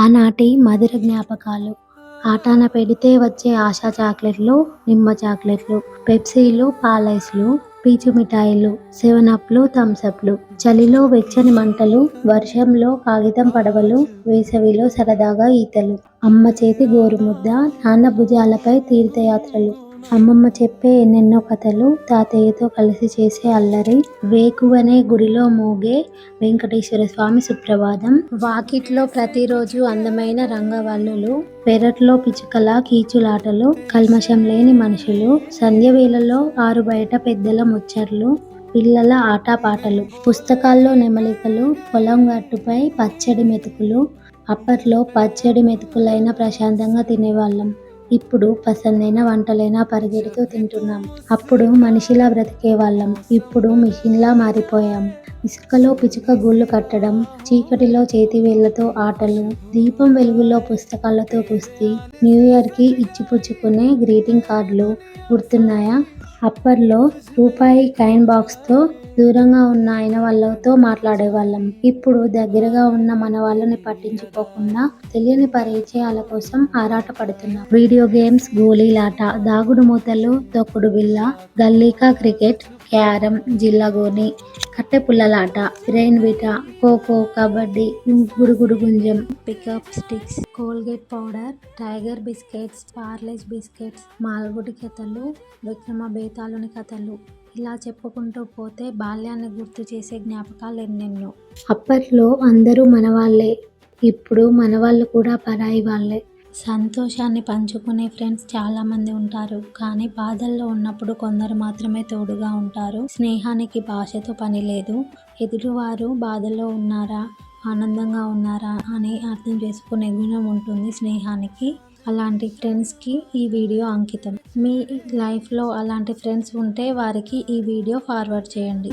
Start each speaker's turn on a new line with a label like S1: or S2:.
S1: ఆనాటి మధుర జ్ఞాపకాలు. ఆటాన పెడితే వచ్చే ఆశా చాక్లెట్లు, నిమ్మ చాక్లెట్లు, పెప్సీలు, పాలైస్లు, పీచు మిఠాయిలు, సెవెనప్లు, థమ్సప్లు, చలిలో వెచ్చని మంటలు, వర్షంలో కాగితం పడవలు, వేసవిలో సరదాగా ఈతలు, అమ్మ చేతి గోరుముద్ద, నాన్న భుజాలపై తీర్థయాత్రలు, అమ్మమ్మ చెప్పే ఎన్నెన్నో కథలు, తాతయ్యతో కలిసి చేసే అల్లరి, వేకువనే గుడిలో మోగే వెంకటేశ్వర స్వామి సుప్రభాతం, వాకిట్లో ప్రతిరోజు అందమైన రంగవల్లులు, పెరట్లో పిచ్చుకల కీచులాటలు, కల్మషం లేని మనుషులు, సంధ్యవేళలో ఆరుబయట పెద్దల ముచ్చట్లు, పిల్లల ఆటపాటలు, పుస్తకాల్లో నెమలికలు, పొలం గట్టుపై పచ్చడి మెతుకులు. అప్పట్లో పచ్చడి మెతుకులైనా ప్రశాంతంగా తినేవాళ్ళం. ఇప్పుడు పసందైన వంటలైనా పరిగెడుతూ తింటున్నాం. అప్పుడు మనిషిలా బ్రతికేవాళ్ళం. ఇప్పుడు మిషన్లా మారిపోయాం. ఇసుకలో పిచ్చుక గూళ్ళు కట్టడం, చీకటిలో చేతివేళ్లతో ఆటలు, దీపం వెలుగులో పుస్తకాలతో కుస్తీ, న్యూ ఇయర్కి ఇచ్చిపుచ్చుకునే గ్రీటింగ్ కార్డులు గుర్తున్నాయా? అప్పట్లో రూపాయి కాయిన్ బాక్స్తో దూరంగా ఉన్న అయిన వాళ్ళతో మాట్లాడేవాళ్ళం. ఇప్పుడు దగ్గరగా ఉన్న మన వాళ్ళని పట్టించుకోకుండా తెలియని పరిచయాల కోసం ఆరాటపడుతున్నాం. వీడియో గేమ్స్, గోళీలాట, దాగుడు మూతలు, తొక్కుడు బిళ్ళ, గల్లీకా క్రికెట్, క్యారం, జిల్లగోని, కట్టెపుల్లలాట, రెయిన్ విట, ఖోఖో, కబడ్డీ, గుడుగుడు గుంజం, pick up sticks, Colgate powder, Tiger biscuits, Parle G biscuits, Malgudi కథలు, విక్రమ బేతాళుని కథలు, ఇలా చెప్పుకుంటూ పోతే బాల్యాన్ని గుర్తు చేసే జ్ఞాపకాలు ఎన్నెన్నో. అప్పట్లో అందరూ మనవాళ్లే, ఇప్పుడు మనవాళ్ళు కూడా పరాయి వాళ్ళే. సంతోషాన్ని పంచుకునే ఫ్రెండ్స్ చాలామంది ఉంటారు, కానీ బాధల్లో ఉన్నప్పుడు కొందరు మాత్రమే తోడుగా ఉంటారు. స్నేహానికి భాషతో పని లేదు. ఎదుటివారు బాధలో ఉన్నారా, ఆనందంగా ఉన్నారా అని అర్థం చేసుకునే గుణం ఉంటుంది స్నేహానికి. అలాంటి ఫ్రెండ్స్కి ఈ వీడియో అంకితం. మీ లైఫ్లో అలాంటి ఫ్రెండ్స్ ఉంటే వారికి ఈ వీడియో ఫార్వర్డ్ చేయండి.